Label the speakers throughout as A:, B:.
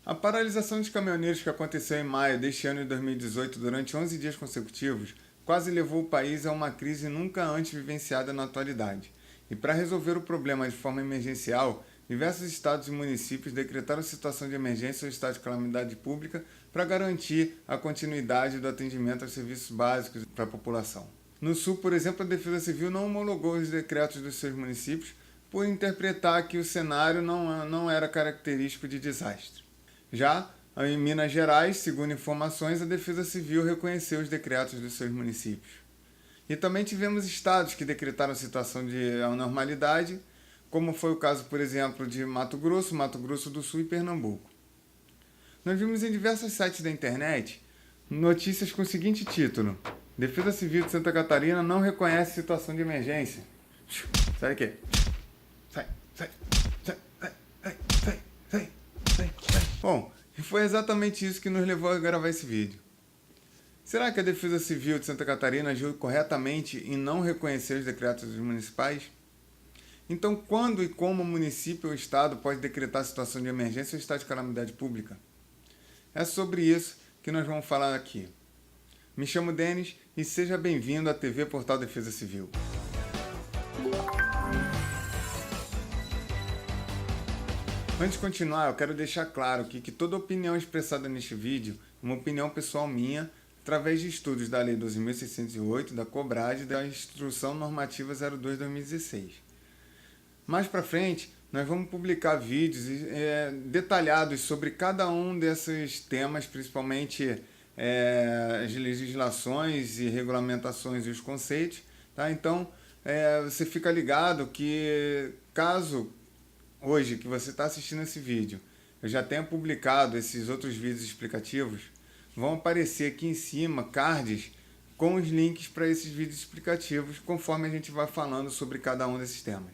A: A paralisação dos caminhoneiros que aconteceu em maio deste ano de 2018 durante 11 dias consecutivos quase levou o país a uma crise nunca antes vivenciada na atualidade. E para resolver o problema de forma emergencial, diversos estados e municípios decretaram situação de emergência ou estado de calamidade pública para garantir a continuidade do atendimento aos serviços básicos para a população. No Sul, por exemplo, a Defesa Civil não homologou os decretos dos seus municípios por interpretar que o cenário não era característico de desastre. Já em Minas Gerais, segundo informações, a Defesa Civil reconheceu os decretos dos seus municípios. E também tivemos estados que decretaram situação de anormalidade, como foi o caso, por exemplo, de Mato Grosso do Sul e Pernambuco. Nós vimos em diversos sites da internet notícias com o seguinte título: Defesa Civil de Santa Catarina não reconhece situação de emergência. Sai daqui. Sai. Bom, e foi exatamente isso que nos levou a gravar esse vídeo. Será que a Defesa Civil de Santa Catarina agiu corretamente em não reconhecer os decretos municipais? Então, quando e como o município ou o estado pode decretar situação de emergência ou estado de calamidade pública? É sobre isso que nós vamos falar aqui. Me chamo Denis e seja bem-vindo à TV Portal Defesa Civil. Antes de continuar, eu quero deixar claro que toda opinião expressada neste vídeo é uma opinião pessoal minha, através de estudos da Lei 12.608, da COBRAD e da Instrução Normativa 02/2016. Mais para frente, nós vamos publicar vídeos detalhados sobre cada um desses temas, principalmente as legislações e regulamentações e os conceitos. Tá? Então, você fica ligado que caso hoje que você está assistindo esse vídeo, eu já tenha publicado esses outros vídeos explicativos, vão aparecer aqui em cima cards com os links para esses vídeos explicativos, conforme a gente vai falando sobre cada um desses temas.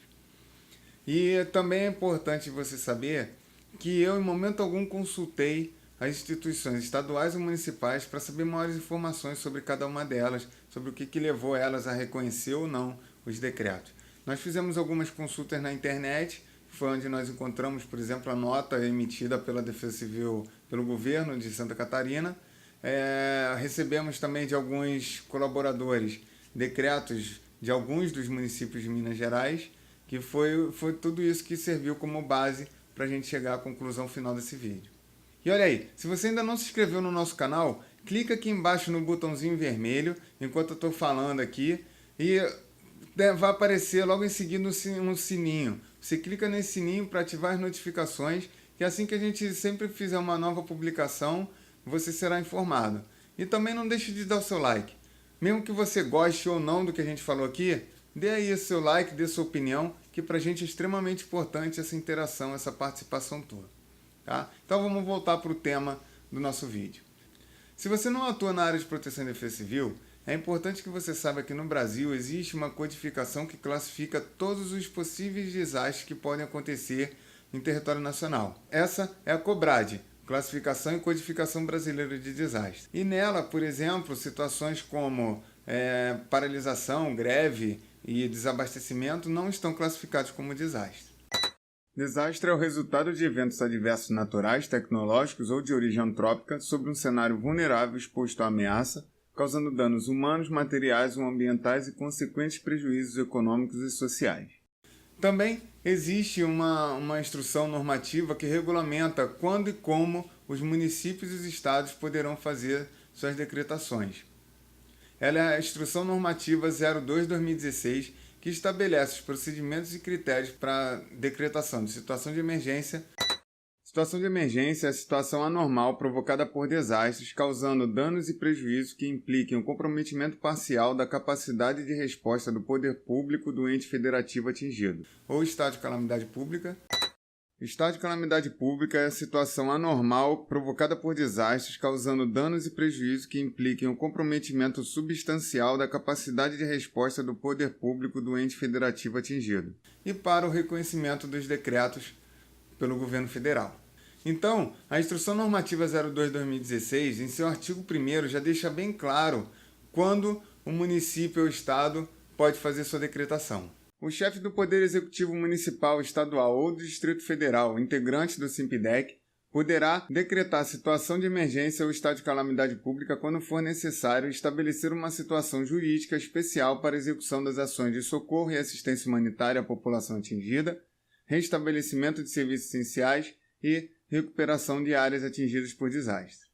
A: E também é importante você saber que eu, em momento algum, consultei as instituições estaduais ou municipais para saber maiores informações sobre cada uma delas, sobre o que levou elas a reconhecer ou não os decretos. Nós fizemos algumas consultas na internet, foi onde nós encontramos, por exemplo, a nota emitida pela Defesa Civil, pelo governo de Santa Catarina. Recebemos também de alguns colaboradores decretos de alguns dos municípios de Minas Gerais, que foi tudo isso que serviu como base para a gente chegar à conclusão final desse vídeo. E olha aí, se você ainda não se inscreveu no nosso canal, clica aqui embaixo no botãozinho vermelho, enquanto eu estou falando aqui, e vai aparecer logo em seguida um sininho. Você clica nesse sininho para ativar as notificações, que assim que a gente sempre fizer uma nova publicação, você será informado. E também não deixe de dar o seu like. Mesmo que você goste ou não do que a gente falou aqui, dê aí o seu like, dê sua opinião, que para a gente é extremamente importante essa interação, essa participação toda. Tá? Então vamos voltar para o tema do nosso vídeo. Se você não atua na área de proteção e defesa civil, é importante que você saiba que no Brasil existe uma codificação que classifica todos os possíveis desastres que podem acontecer em território nacional. Essa é a COBRAD, Classificação e Codificação Brasileira de Desastres. E nela, por exemplo, situações como paralisação, greve e desabastecimento não estão classificados como desastre. Desastre é o resultado de eventos adversos naturais, tecnológicos ou de origem antrópica sobre um cenário vulnerável exposto à ameaça, causando danos humanos, materiais ou ambientais e consequentes prejuízos econômicos e sociais. Também existe uma instrução normativa que regulamenta quando e como os municípios e os estados poderão fazer suas decretações. Ela é a Instrução Normativa 02/2016, que estabelece os procedimentos e critérios para decretação de situação de emergência. Situação de emergência é a situação anormal provocada por desastres, causando danos e prejuízos que impliquem o comprometimento parcial da capacidade de resposta do poder público do ente federativo atingido, ou estado de calamidade pública. Estado de calamidade pública é a situação anormal provocada por desastres, causando danos e prejuízos que impliquem o comprometimento substancial da capacidade de resposta do poder público do ente federativo atingido, e para o reconhecimento dos decretos pelo governo federal. Então, a Instrução Normativa 02/2016, em seu artigo 1º, já deixa bem claro quando o município ou o estado pode fazer sua decretação. O chefe do Poder Executivo Municipal, Estadual ou do Distrito Federal, integrante do SIMPDEC, poderá decretar situação de emergência ou estado de calamidade pública quando for necessário estabelecer uma situação jurídica especial para execução das ações de socorro e assistência humanitária à população atingida, restabelecimento de serviços essenciais e recuperação de áreas atingidas por desastre.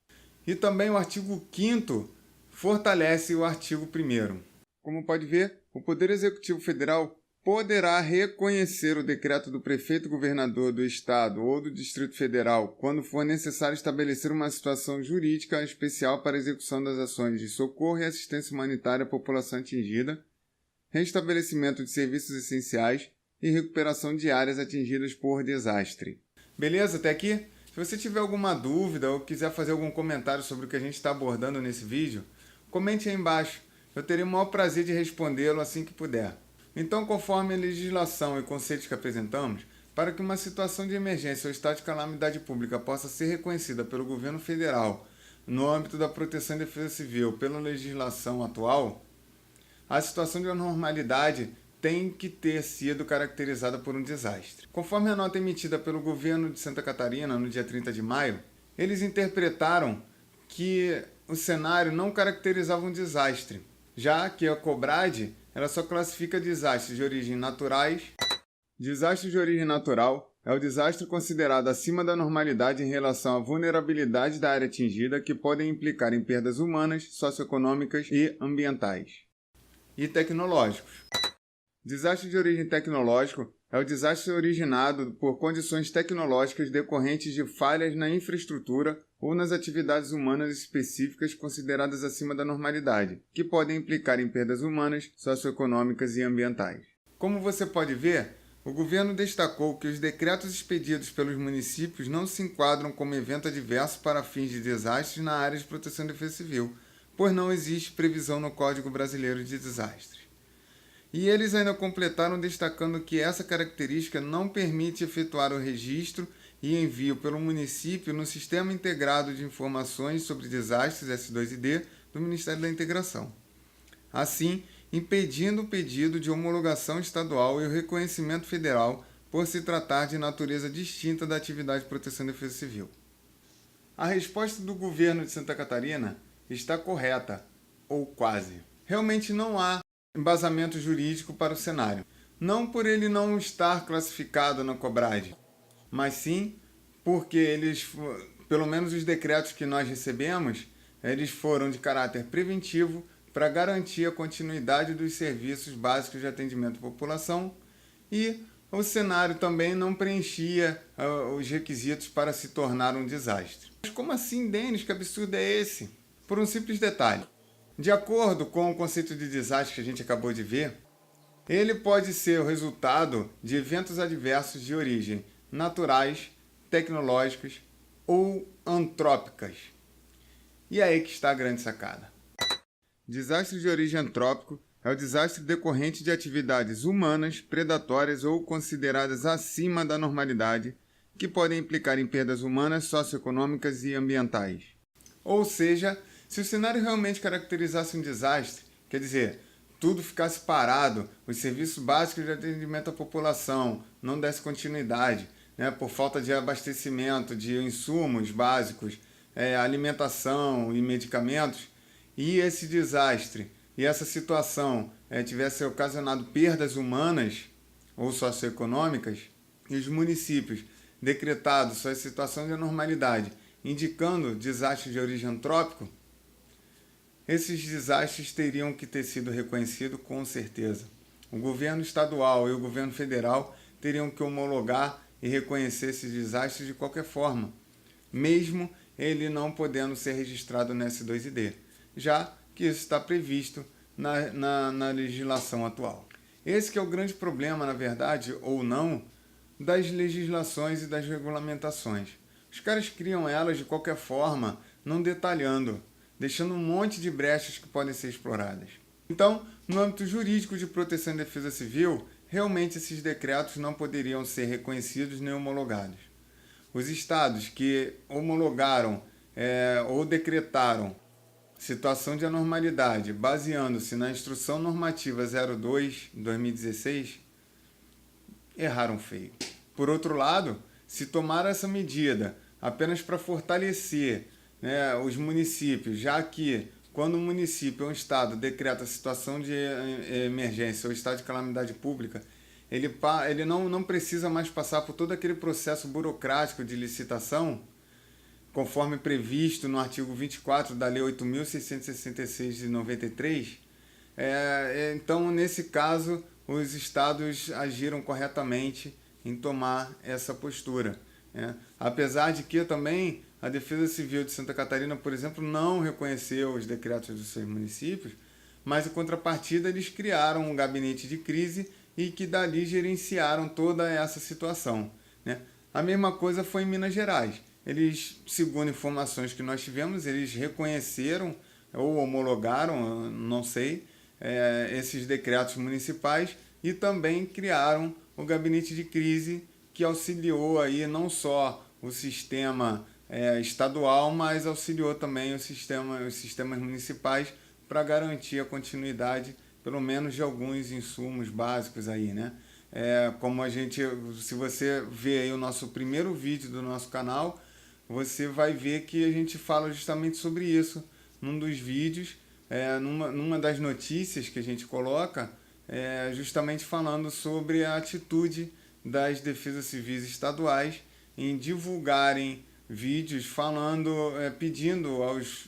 A: E também o artigo 5º fortalece o artigo 1º. Como pode ver, o Poder Executivo Federal poderá reconhecer o decreto do prefeito-governador do Estado ou do Distrito Federal quando for necessário estabelecer uma situação jurídica especial para a execução das ações de socorro e assistência humanitária à população atingida, restabelecimento de serviços essenciais e recuperação de áreas atingidas por desastre. Beleza? Até aqui? Se você tiver alguma dúvida ou quiser fazer algum comentário sobre o que a gente está abordando nesse vídeo, comente aí embaixo. Eu terei o maior prazer de respondê-lo assim que puder. Então, conforme a legislação e conceitos que apresentamos, para que uma situação de emergência ou estado de calamidade pública possa ser reconhecida pelo governo federal no âmbito da proteção e defesa civil pela legislação atual, a situação de anormalidade tem que ter sido caracterizada por um desastre. Conforme a nota emitida pelo governo de Santa Catarina no dia 30 de maio, eles interpretaram que o cenário não caracterizava um desastre, já que a COBRAD ela só classifica desastres de origem naturais. Desastre de origem natural é o desastre considerado acima da normalidade em relação à vulnerabilidade da área atingida que podem implicar em perdas humanas, socioeconômicas e ambientais. E tecnológicos. Desastre de origem tecnológico é o desastre originado por condições tecnológicas decorrentes de falhas na infraestrutura ou nas atividades humanas específicas consideradas acima da normalidade, que podem implicar em perdas humanas, socioeconômicas e ambientais. Como você pode ver, o governo destacou que os decretos expedidos pelos municípios não se enquadram como evento adverso para fins de desastres na área de proteção e defesa civil, pois não existe previsão no Código Brasileiro de Desastres. E eles ainda completaram destacando que essa característica não permite efetuar o registro e envio pelo município no Sistema Integrado de Informações sobre Desastres S2ID do Ministério da Integração. Assim, impedindo o pedido de homologação estadual e o reconhecimento federal por se tratar de natureza distinta da atividade de proteção e defesa civil. A resposta do governo de Santa Catarina está correta, ou quase. Realmente não há embasamento jurídico para o cenário. Não por ele não estar classificado na COBRAD, mas sim porque eles, pelo menos os decretos que nós recebemos, eles foram de caráter preventivo para garantir a continuidade dos serviços básicos de atendimento à população e o cenário também não preenchia os requisitos para se tornar um desastre. Mas como assim, Denis? Que absurdo é esse? Por um simples detalhe. De acordo com o conceito de desastre que a gente acabou de ver, ele pode ser o resultado de eventos adversos de origem naturais, tecnológicas ou antrópicas. E é aí que está a grande sacada. Desastre de origem antrópico é o desastre decorrente de atividades humanas, predatórias ou consideradas acima da normalidade, que podem implicar em perdas humanas, socioeconômicas e ambientais. Ou seja, se o cenário realmente caracterizasse um desastre, quer dizer, tudo ficasse parado, os serviços básicos de atendimento à população não desse continuidade, por falta de abastecimento de insumos básicos, alimentação e medicamentos, e esse desastre e essa situação tivesse ocasionado perdas humanas ou socioeconômicas, e os municípios decretado sua situação de anormalidade, indicando desastre de origem antrópico, esses desastres teriam que ter sido reconhecidos com certeza. O governo estadual e o governo federal teriam que homologar e reconhecer esses desastres de qualquer forma, mesmo ele não podendo ser registrado no S2ID, já que isso está previsto na legislação atual. Esse que é o grande problema, na verdade, ou não, das legislações e das regulamentações. Os caras criam elas de qualquer forma, não detalhando, deixando um monte de brechas que podem ser exploradas. Então, no âmbito jurídico de proteção e defesa civil, realmente esses decretos não poderiam ser reconhecidos nem homologados. Os estados que homologaram ou decretaram situação de anormalidade baseando-se na Instrução Normativa 02/2016 erraram feio. Por outro lado, se tomaram essa medida apenas para fortalecer, né, os municípios, já que quando o município ou um estado decreta a situação de emergência ou estado de calamidade pública, ele não precisa mais passar por todo aquele processo burocrático de licitação, conforme previsto no artigo 24 da Lei 8.666 de 93. Então, nesse caso, os estados agiram corretamente em tomar essa postura, né? Apesar de que também a Defesa Civil de Santa Catarina, por exemplo, não reconheceu os decretos dos seus municípios, mas em contrapartida eles criaram um gabinete de crise e que dali gerenciaram toda essa situação, né? A mesma coisa foi em Minas Gerais. Eles, segundo informações que nós tivemos, eles reconheceram ou homologaram, não sei, esses decretos municipais e também criaram o gabinete de crise que auxiliou aí não só o sistema estadual, mas auxiliou também os sistemas municipais para garantir a continuidade, pelo menos de alguns insumos básicos aí, né? Como a gente, se você ver aí o nosso primeiro vídeo do nosso canal, você vai ver que a gente fala justamente sobre isso num dos vídeos, numa das notícias que a gente coloca, justamente falando sobre a atitude das defesas civis estaduais em divulgarem vídeos falando, pedindo aos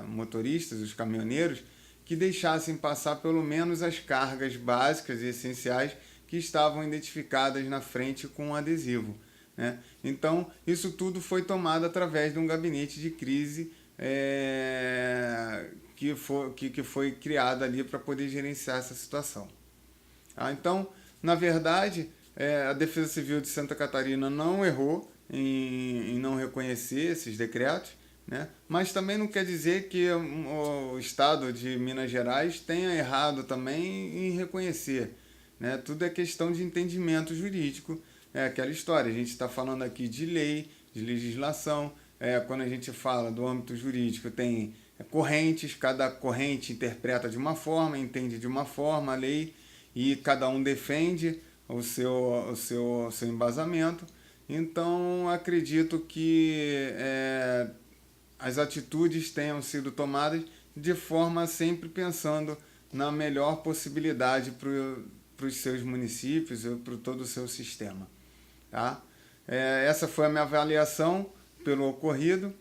A: motoristas, os caminhoneiros, que deixassem passar pelo menos as cargas básicas e essenciais que estavam identificadas na frente com um adesivo, né? Então, isso tudo foi tomado através de um gabinete de crise que foi criado ali para poder gerenciar essa situação. Então, na verdade, a Defesa Civil de Santa Catarina não errou em não reconhecer esses decretos, né? Mas também não quer dizer que o Estado de Minas Gerais tenha errado também em reconhecer, né? Tudo é questão de entendimento jurídico, é aquela história. A gente está falando aqui de lei, de legislação. Quando a gente fala do âmbito jurídico, tem correntes, cada corrente interpreta de uma forma, entende de uma forma a lei, e cada um defende o seu embasamento. Então, acredito que as atitudes tenham sido tomadas de forma sempre pensando na melhor possibilidade para os seus municípios e para todo o seu sistema, tá? Essa foi a minha avaliação pelo ocorrido.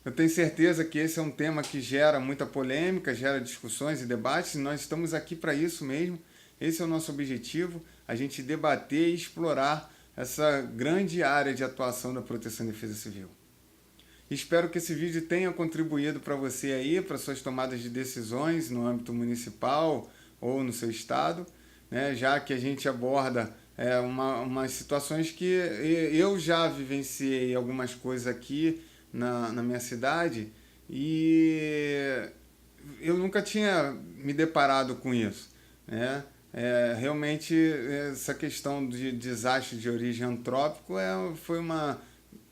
A: Eu tenho certeza que esse é um tema que gera muita polêmica, gera discussões e debates, e nós estamos aqui para isso mesmo. Esse é o nosso objetivo, a gente debater e explorar essa grande área de atuação da Proteção e Defesa Civil. Espero que esse vídeo tenha contribuído para você aí, para suas tomadas de decisões no âmbito municipal ou no seu estado, né? Já que a gente aborda umas situações que eu já vivenciei algumas coisas aqui na minha cidade e eu nunca tinha me deparado com isso, né? Realmente, essa questão de desastre de origem antrópico foi uma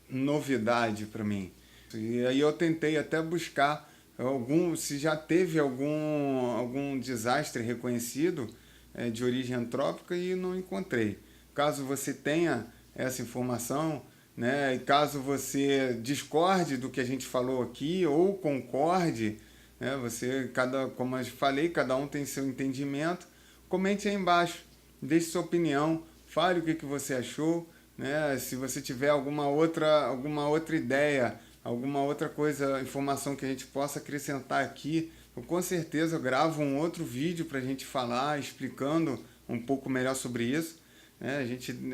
A: novidade para mim. E aí eu tentei até buscar se já teve algum desastre reconhecido de origem antrópica e não encontrei. Caso você tenha essa informação, né, e caso você discorde do que a gente falou aqui ou concorde, né, como eu falei, cada um tem seu entendimento. Comente aí embaixo, deixe sua opinião, fale o que você achou, né? Se você tiver alguma outra ideia, alguma outra coisa, informação que a gente possa acrescentar aqui, com certeza eu gravo um outro vídeo para a gente falar, explicando um pouco melhor sobre isso, né?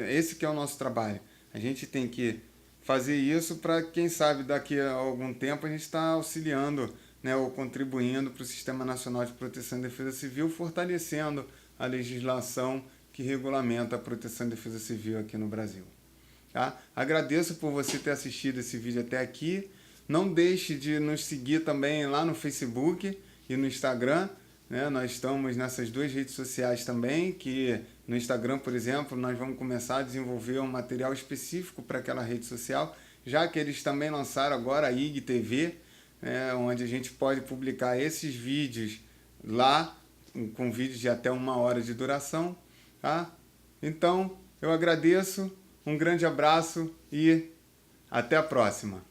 A: Esse que é o nosso trabalho. A gente tem que fazer isso para, quem sabe, daqui a algum tempo a gente está auxiliando, né, ou contribuindo para o Sistema Nacional de Proteção e Defesa Civil, fortalecendo a legislação que regulamenta a proteção e defesa civil aqui no Brasil. Tá? Agradeço por você ter assistido esse vídeo até aqui. Não deixe de nos seguir também lá no Facebook e no Instagram, né? Nós estamos nessas duas redes sociais também, que no Instagram, por exemplo, nós vamos começar a desenvolver um material específico para aquela rede social, já que eles também lançaram agora a IGTV, onde a gente pode publicar esses vídeos lá, com vídeos de até 1 hora de duração, tá? Então, eu agradeço, Um grande abraço e até a próxima.